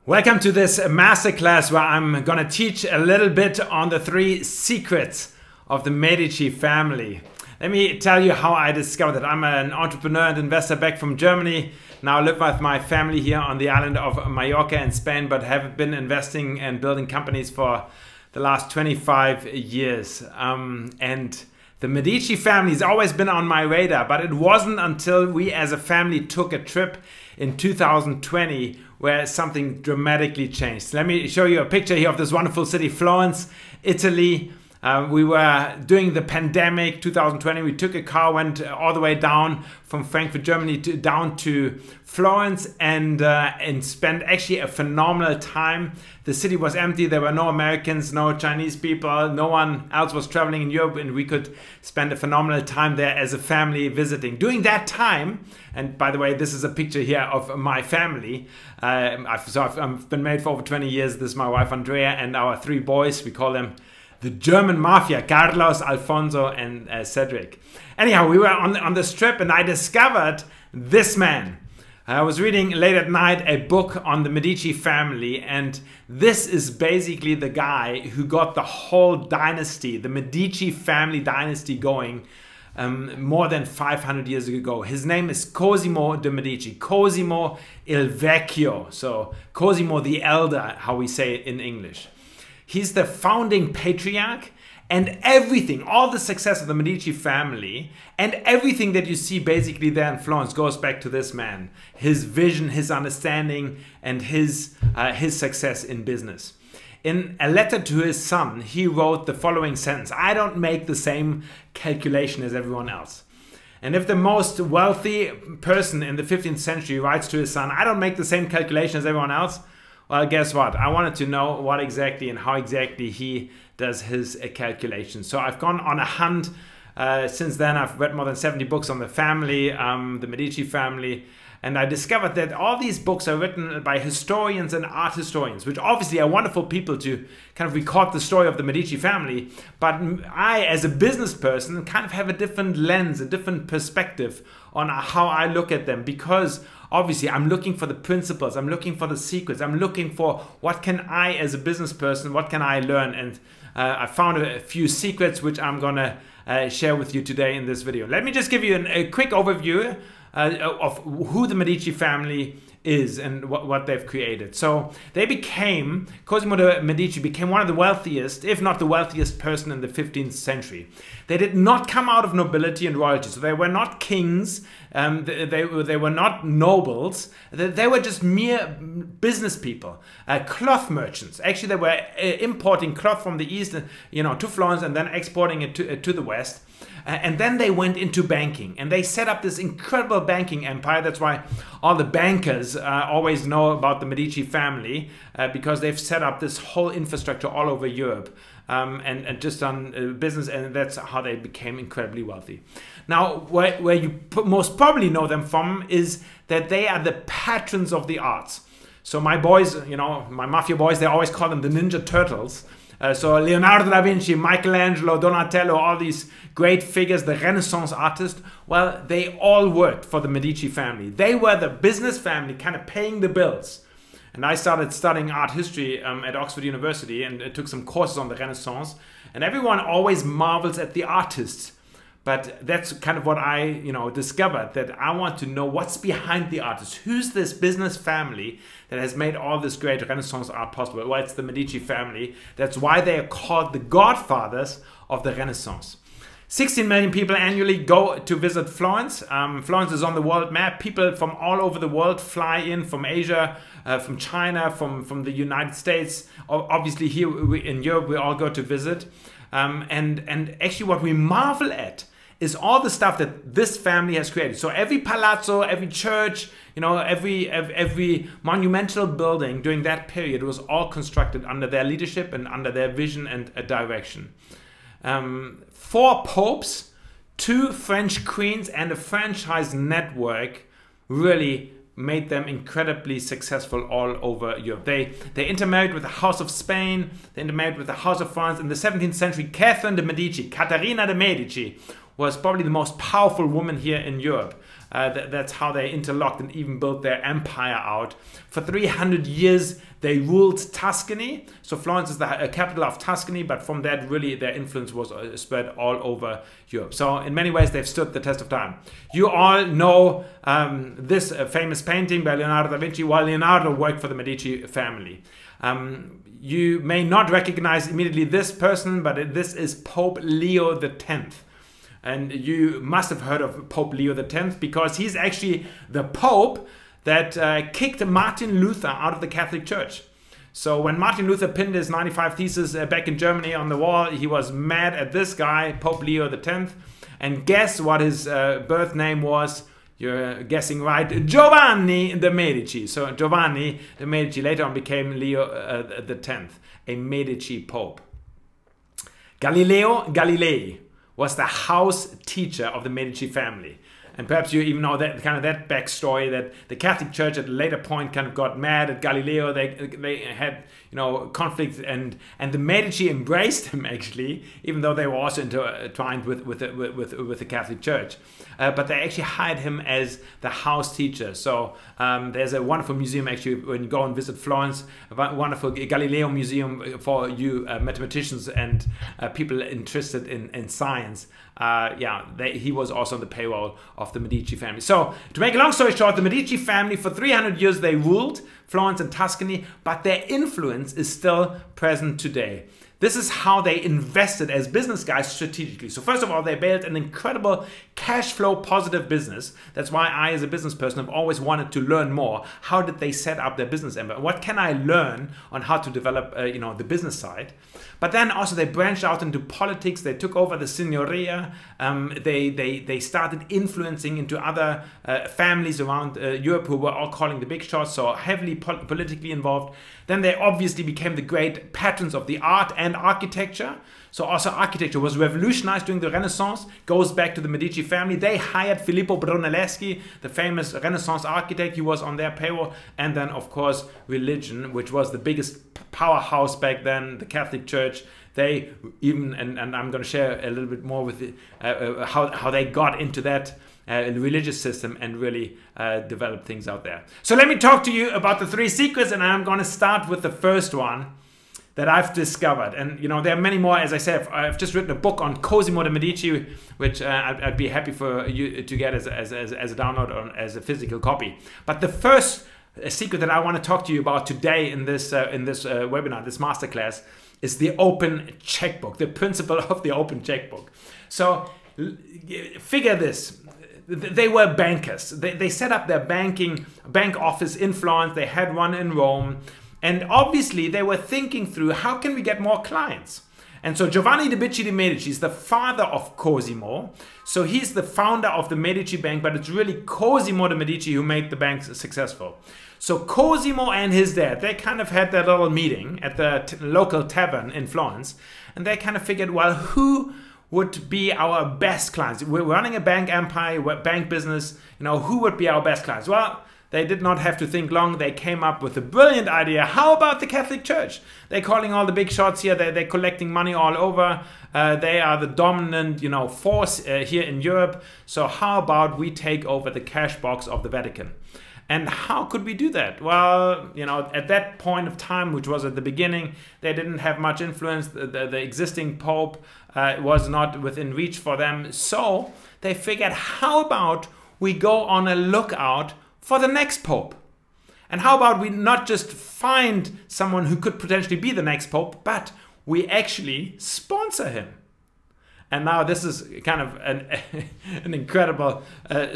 Welcome to this masterclass where I'm going to teach a little bit on the 3 secrets of the Medici family. Let me tell you how I discovered it. I'm an entrepreneur and investor back from Germany. Now I live with my family here on the island of Mallorca in Spain, but have been investing and building companies for the last 25 years. And the Medici family has always been on my radar, but it wasn't until we as a family took a trip in 2020 where something dramatically changed. Let me show you a picture here of this wonderful city, Florence, Italy. We were during the pandemic, 2020, we took a car, went all the way down from Frankfurt, Germany down to Florence and spent actually a phenomenal time. The city was empty. There were no Americans, no Chinese people, no one else was traveling in Europe, and we could spend a phenomenal time there as a family visiting. During that time, and by the way, this is a picture here of my family. I've been married for over 20 years. This is my wife, Andrea, and our 3 boys. We call them the German Mafia, Carlos, Alfonso, and Cedric. Anyhow, we were on this trip and I discovered this man. I was reading late at night a book on the Medici family, and this is basically the guy who got the whole dynasty, the Medici family dynasty going more than 500 years ago. His name is Cosimo de' Medici, Cosimo il Vecchio, so Cosimo the Elder, how we say it in English. He's the founding patriarch, and everything, all the success of the Medici family and everything that you see basically there in Florence goes back to this man, his vision, his understanding, and his success in business. In a letter to his son, he wrote the following sentence: "I don't make the same calculation as everyone else." And if the most wealthy person in the 15th century writes to his son, "I don't make the same calculation as everyone else," well, guess what? I wanted to know what exactly and how exactly he does his calculations. So I've gone on a hunt. Since then, I've read more than 70 books on the family, the Medici family. And I discovered that all these books are written by historians and art historians, which obviously are wonderful people to kind of record the story of the Medici family. But I, as a business person, kind of have a different lens, a different perspective on how I look at them, because obviously I'm looking for the principles, I'm looking for the secrets, I'm looking for what can I, as a business person, what can I learn? And I found a few secrets which I'm gonna share with you today in this video. Let me just give you a quick overview of who the Medici family is and what they've created. So they became, Cosimo de' Medici became one of the wealthiest, if not the wealthiest person in the 15th century. They did not come out of nobility and royalty, so they were not kings, they were not nobles, they were just mere business people, cloth merchants. Actually, they were importing cloth from the east, to Florence, and then exporting it to the west. And then they went into banking, and they set up this incredible banking empire. That's why all the bankers always know about the Medici family, because they've set up this whole infrastructure all over Europe, and just on business, and that's how they became incredibly wealthy. Now, where you most probably know them from is that they are the patrons of the arts. So my boys, my mafia boys, they always call them the Ninja Turtles. So Leonardo da Vinci, Michelangelo, Donatello, all these great figures, the Renaissance artists, well, they all worked for the Medici family. They were the business family kind of paying the bills. And I started studying art history at Oxford University and took some courses on the Renaissance. And everyone always marvels at the artists. But that's kind of what I, discovered, that I want to know what's behind the artist. Who's this business family that has made all this great Renaissance art possible? Well, it's the Medici family. That's why they are called the godfathers of the Renaissance. 16 million people annually go to visit Florence. Florence is on the world map. People from all over the world fly in, from Asia, from China, from the United States. Obviously here in Europe we all go to visit. And actually what we marvel at is all the stuff that this family has created. So every palazzo, every church, every monumental building during that period was all constructed under their leadership and under their vision and direction. 4 popes, 2 French queens, and a franchise network really made them incredibly successful all over Europe. They intermarried with the House of Spain, they intermarried with the House of France. In the 17th century, Catherine de' Medici, Caterina de' Medici, was probably the most powerful woman here in Europe. That's how they interlocked and even built their empire out. For 300 years, they ruled Tuscany. So Florence is the capital of Tuscany, but from that, really, their influence was spread all over Europe. So in many ways, they've stood the test of time. You all know this famous painting by Leonardo da Vinci. Well, Leonardo worked for the Medici family. You may not recognize immediately this person, but this is Pope Leo X. And you must have heard of Pope Leo X because he's actually the Pope that kicked Martin Luther out of the Catholic Church. So when Martin Luther pinned his 95 Theses back in Germany on the wall, he was mad at this guy, Pope Leo X. And guess what his birth name was? You're guessing right, Giovanni de' Medici. So Giovanni de' Medici later on became Leo X, a Medici Pope. Galileo Galilei was the house teacher of the Medici family. And perhaps you even know that kind of that backstory, that the Catholic Church at a later point kind of got mad at Galileo. They had, you know, conflicts, and the Medici embraced him actually, even though they were also intertwined with the Catholic Church. But they actually hired him as the house teacher. So there's a wonderful museum actually when you go and visit Florence, a wonderful Galileo museum for you mathematicians and people interested in science. He was also on the payroll of the Medici family. So to make a long story short, the Medici family for 300 years they ruled Florence and Tuscany, but their influence is still present today. This is how they invested as business guys strategically. So first of all, they built an incredible cash flow positive business. That's why I, as a business person, have always wanted to learn more. How did they set up their business empire? What can I learn on how to develop, the business side? But then also they branched out into politics. They took over the signoria. They started influencing into other families around Europe who were all calling the big shots, so heavily politically involved. Then they obviously became the great patrons of the art and architecture. So also architecture was revolutionized during the Renaissance, goes back to the Medici family. They hired Filippo Brunelleschi, the famous Renaissance architect. He was on their payroll. And then, of course, religion, which was the biggest powerhouse back then, the Catholic Church. They even, and I'm going to share a little bit more with how they got into that religious system and really develop things out there. So let me talk to you about the 3 secrets, and I'm going to start with the first one that I've discovered. And you know, there are many more. As I said, I've just written a book on Cosimo de' Medici, which I'd be happy for you to get as a download or as a physical copy. But the first secret that I want to talk to you about today in this webinar, this masterclass, is the open checkbook, the principle of the open checkbook. So figure this. They were bankers. They set up their bank office in Florence. They had one in Rome. And obviously they were thinking through, how can we get more clients? And so Giovanni de' Medici is the father of Cosimo. So he's the founder of the Medici Bank, but it's really Cosimo de' Medici who made the bank successful. So Cosimo and his dad, they kind of had their little meeting at the local tavern in Florence. And they kind of figured, well, who would be our best clients? We're running a bank empire, bank business, who would be our best clients? Well, they did not have to think long. They came up with a brilliant idea. How about the Catholic Church? They're calling all the big shots here. They're collecting money all over. They are the dominant, force here in Europe. So how about we take over the cash box of the Vatican? And how could we do that? Well, at that point of time, which was at the beginning, they didn't have much influence. The existing Pope was not within reach for them. So they figured, how about we go on a lookout for the next Pope? And how about we not just find someone who could potentially be the next Pope, but we actually sponsor him? And now this is kind of an incredible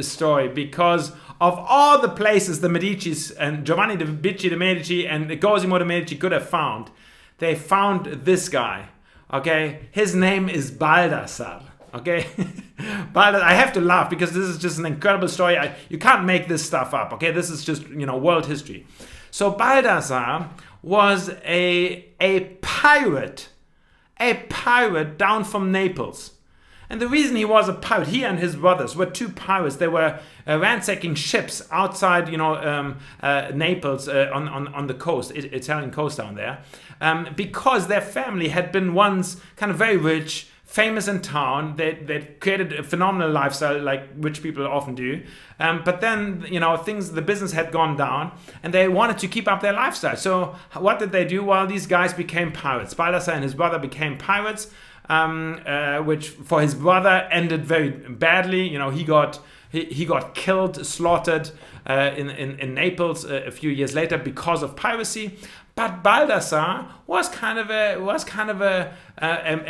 story, because of all the places the Medicis and Giovanni de' Medici and Cosimo de' Medici could have found, they found this guy. Okay, his name is Baldassar. Okay, Baldassar. I have to laugh because this is just an incredible story. You can't make this stuff up. Okay, this is just world history. So Baldassar was a pirate down from Naples. And the reason he was a pirate, he and his brothers were 2 pirates. They were ransacking ships outside, Naples on the coast, Italian coast down there, because their family had been once kind of very rich, famous in town. They created a phenomenal lifestyle like rich people often do. But then, you know, the business had gone down and they wanted to keep up their lifestyle. So what did they do? Well, these guys became pirates. Baldassar and his brother became pirates, which for his brother ended very badly. You know, he got killed, slaughtered in Naples a few years later because of piracy. But Baldassar was kind of a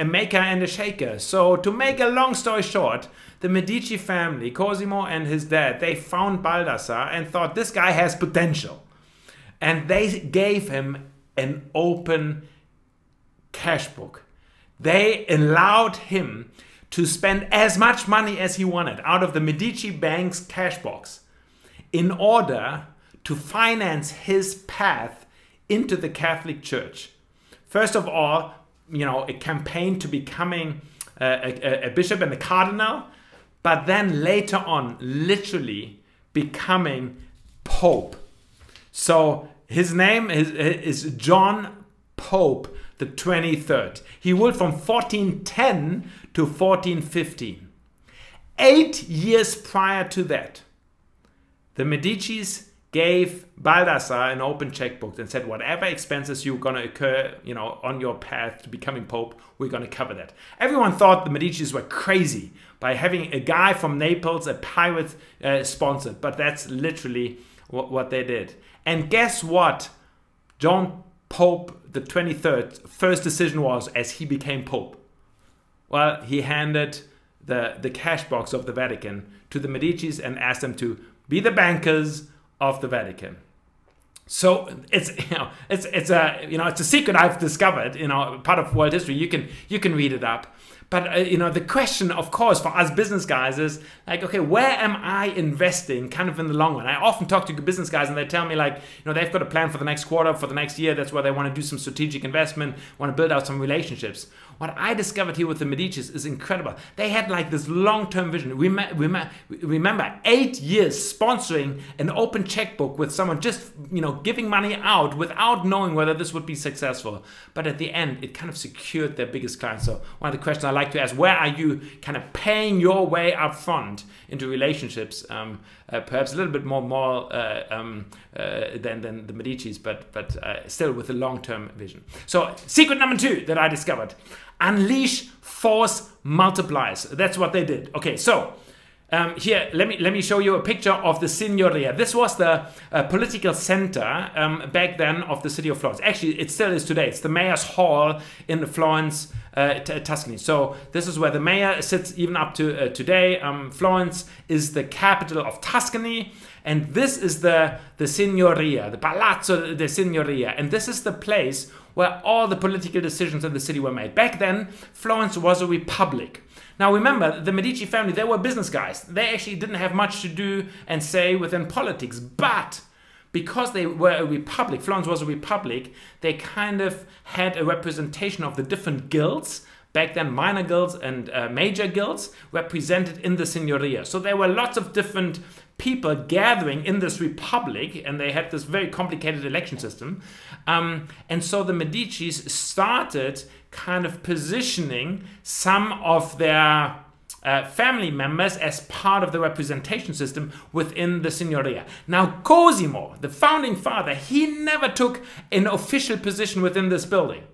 maker and a shaker. So to make a long story short, the Medici family, Cosimo and his dad, they found Baldassar and thought this guy has potential. And they gave him an open cash book. They allowed him to spend as much money as he wanted out of the Medici bank's cash box in order to finance his path into the Catholic Church. First of all, you know, a campaign to becoming a bishop and a cardinal, but then later on, literally becoming Pope. So his name is John Pope the 23rd. He ruled from 1410 to 1415. 8 years prior to that, the Medicis gave Baldassar an open checkbook and said, whatever expenses you're going to incur, you know, on your path to becoming Pope, we're going to cover that. Everyone thought the Medicis were crazy by having a guy from Naples, a pirate, sponsored, but that's literally what they did. And guess what? John Pope the 23rd first decision was as he became Pope. Well, he handed the cash box of the Vatican to the Medicis and asked them to be the bankers of the Vatican. So it's a secret I've discovered, you know, part of world history. You can read it up. But you know, the question, of course, for us business guys is like, okay, where am I investing kind of in the long run? I often talk to business guys and they tell me like, you know, they've got a plan for the next quarter, for the next year. That's where they want to do some strategic investment, want to build out some relationships. What I discovered here with the Medicis is incredible. They had like this long-term vision. Remember 8 years sponsoring an open checkbook with someone just, you know, giving money out without knowing whether this would be successful. But at the end, it kind of secured their biggest client. So one of the questions I like to ask, where are you kind of paying your way up front into relationships? Perhaps a little bit more moral than the Medicis, but still with a long-term vision. So secret number 2 that I discovered: unleash force multipliers. That's what they did. Okay, so here let me show you a picture of the Signoria. This was the political center back then of the city of Florence. Actually, it still is today. It's the mayor's hall in Florence, Tuscany. So this is where the mayor sits even up to today. Florence is the capital of Tuscany, and this is the Signoria, the Palazzo de Signoria, and this is the place where all the political decisions in the city were made. Back then, Florence was a republic. Now remember, the Medici family, they were business guys. They actually didn't have much to do and say within politics, but because they were a republic, Florence was a republic, they kind of had a representation of the different guilds, back then minor guilds and major guilds, represented in the Signoria. So there were lots of different people gathering in this republic, and they had this very complicated election system. And so the Medicis started kind of positioning some of their family members as part of the representation system within the Signoria. Now Cosimo, the founding father, he never took an official position within this building,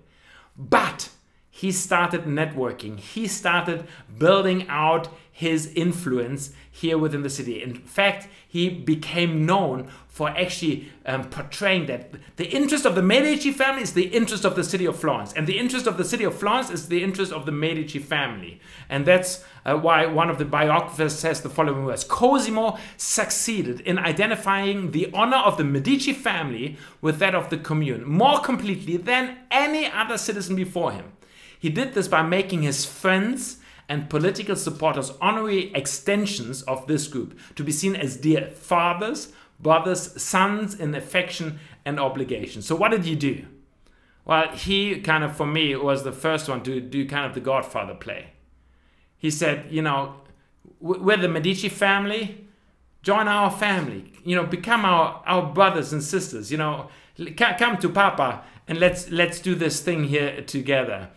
but he started networking. He started building out his influence here within the city. In fact, he became known for actually portraying that the interest of the Medici family is the interest of the city of Florence, and the interest of the city of Florence is the interest of the Medici family. And that's why one of the biographers says the following words: Cosimo succeeded in identifying the honor of the Medici family with that of the commune more completely than any other citizen before him. He did this by making his friends and political supporters honorary extensions of this group, to be seen as dear fathers, brothers, sons in affection and obligation. So what did he do? Well, he kind of, for me, was the first one to do kind of the Godfather play. He said, you know, we're the Medici family, join our family, you know, become our brothers and sisters, you know, come to Papa and let's do this thing here together.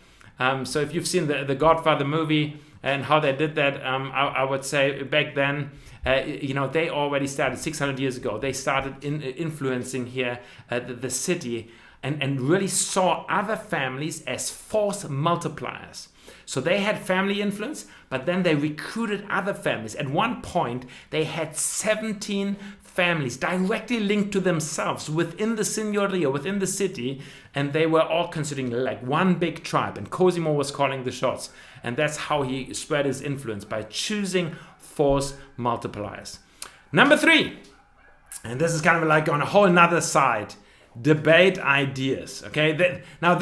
So if you've seen the Godfather movie and how they did that, I would say back then, they already started 600 years ago. They started influencing here the city and really saw other families as force multipliers. So they had family influence, but then they recruited other families. At one point, they had 17 families directly linked to themselves within the signoria, within the city, and they were all considering like one big tribe. And Cosimo was calling the shots. And that's how he spread his influence, by choosing force multipliers. Number 3, and this is kind of like on a whole nother side, debate ideas. Okay, now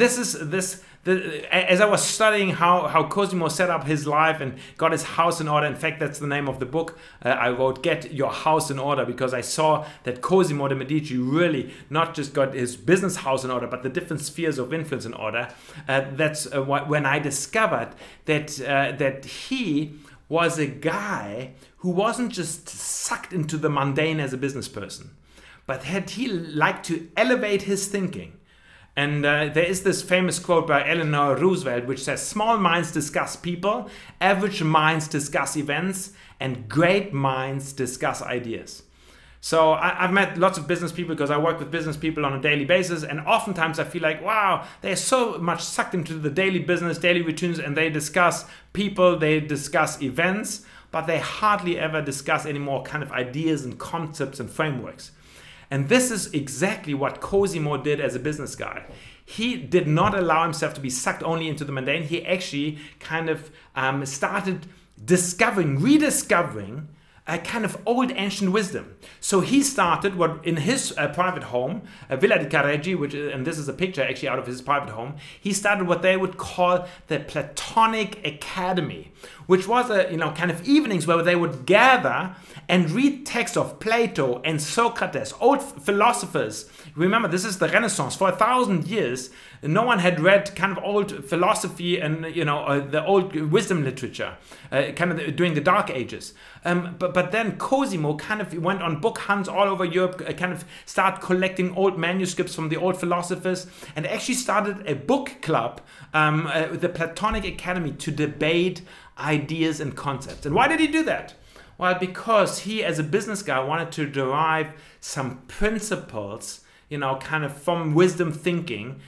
as I was studying how Cosimo set up his life and got his house in order. In fact, that's the name of the book I wrote, Get Your House in Order, because I saw that Cosimo de' Medici really not just got his business house in order, but the different spheres of influence in order. That's when I discovered that he was a guy who wasn't just sucked into the mundane as a business person, but he liked to elevate his thinking. And there is this famous quote by Eleanor Roosevelt, which says, "Small minds discuss people, average minds discuss events, and great minds discuss ideas." So I've met lots of business people because I work with business people on a daily basis, and oftentimes I feel like, wow, they're so much sucked into the daily business, daily routines, and they discuss people, they discuss events, but they hardly ever discuss any more kind of ideas and concepts and frameworks. And this is exactly what Cosimo did as a business guy. He did not allow himself to be sucked only into the mundane. He actually kind of started rediscovering a kind of old ancient wisdom. So he started what in his private home, Villa di Careggi, and this is a picture actually out of his private home. He started what they would call the Platonic Academy, which was kind of evenings where they would gather and read texts of Plato and Socrates, old philosophers. Remember, this is the Renaissance. For 1,000 years, no one had read kind of old philosophy and the old wisdom literature, kind of during the Dark Ages. But then Cosimo kind of went on book hunts all over Europe, kind of started collecting old manuscripts from the old philosophers, and actually started a book club, the Platonic Academy, to debate ideas and concepts. And why did he do that? Well, because he, as a business guy, wanted to derive some principles, kind of from wisdom thinking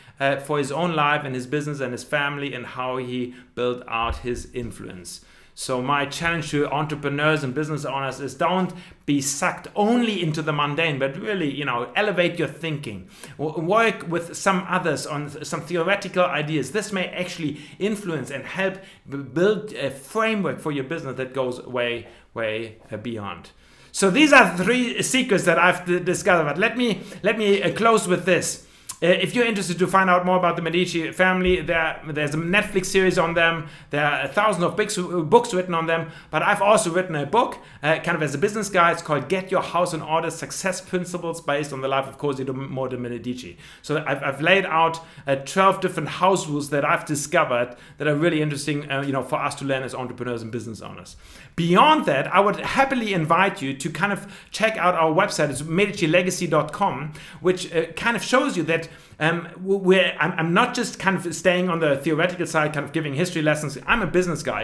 for his own life and his business and his family, and how he built out his influence. So my challenge to entrepreneurs and business owners is, don't be sucked only into the mundane, but really, elevate your thinking. Work with some others on some theoretical ideas. This may actually influence and help build a framework for your business that goes way, way beyond. So these are 3 secrets that I've discovered. Let me close with this. If you're interested to find out more about the Medici family, there's a Netflix series on them. There are thousands of books written on them. But I've also written a book, kind of as a business guide. It's called Get Your House in Order, Success Principles based on the life of Cosimo de' Medici. So I've laid out 12 different house rules that I've discovered that are really interesting for us to learn as entrepreneurs and business owners. Beyond that, I would happily invite you to kind of check out our website. It's medicilegacy.com, which kind of shows you that I'm not just kind of staying on the theoretical side, kind of giving history lessons. I'm a business guy,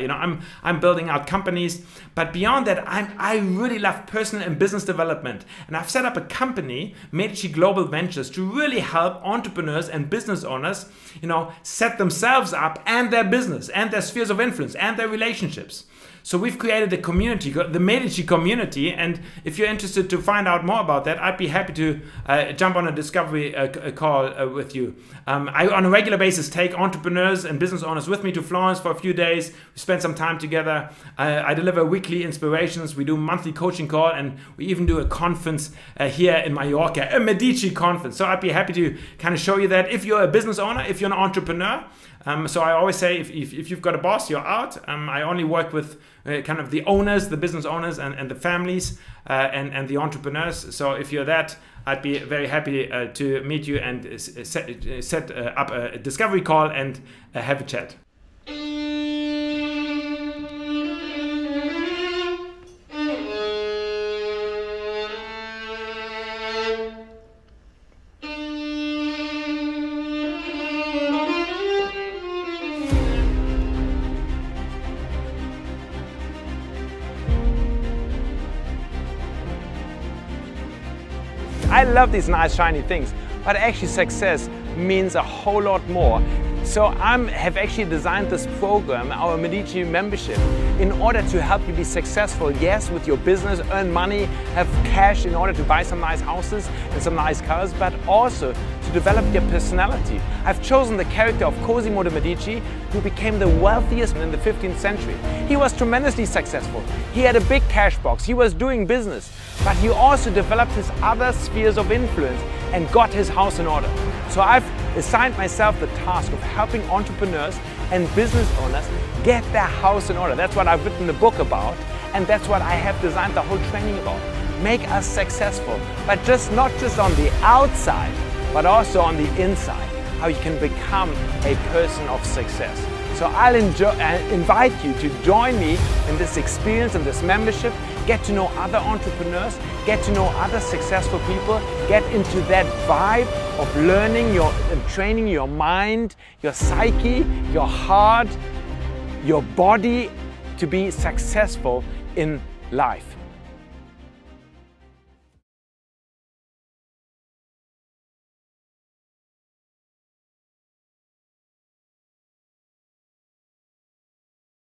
I'm building out companies. But beyond that, I really love personal and business development. And I've set up a company, Medici Global Ventures, to really help entrepreneurs and business owners, set themselves up and their business and their spheres of influence and their relationships. So we've created a community, the Medici community, and if you're interested to find out more about that, I'd be happy to jump on a discovery call with you. I, on a regular basis, take entrepreneurs and business owners with me to Florence for a few days. We spend some time together. I deliver weekly inspirations. We do monthly coaching call, and we even do a conference here in Mallorca, a Medici conference. So I'd be happy to kind of show you that. If you're a business owner, if you're an entrepreneur, so I always say, if you've got a boss, you're out. I only work with kind of the owners, the business owners, and the families and the entrepreneurs. So if you're that, I'd be very happy to meet you and set up a discovery call and have a chat. I love these nice shiny things, but actually success means a whole lot more. So I have actually designed this program, our Medici membership, in order to help you be successful, yes, with your business, earn money, have cash in order to buy some nice houses and some nice cars, but also to develop your personality. I've chosen the character of Cosimo de' Medici, who became the wealthiest in the 15th century. He was tremendously successful. He had a big cash box, he was doing business, but he also developed his other spheres of influence and got his house in order. So I've assigned myself the task of helping entrepreneurs and business owners get their house in order. That's what I've written the book about, and that's what I have designed the whole training about. Make us successful, but not just on the outside, but also on the inside, how you can become a person of success. So I'll invite you to join me in this experience and this membership, get to know other entrepreneurs, get to know other successful people, get into that vibe of learning and training your mind, your psyche, your heart, your body to be successful in life.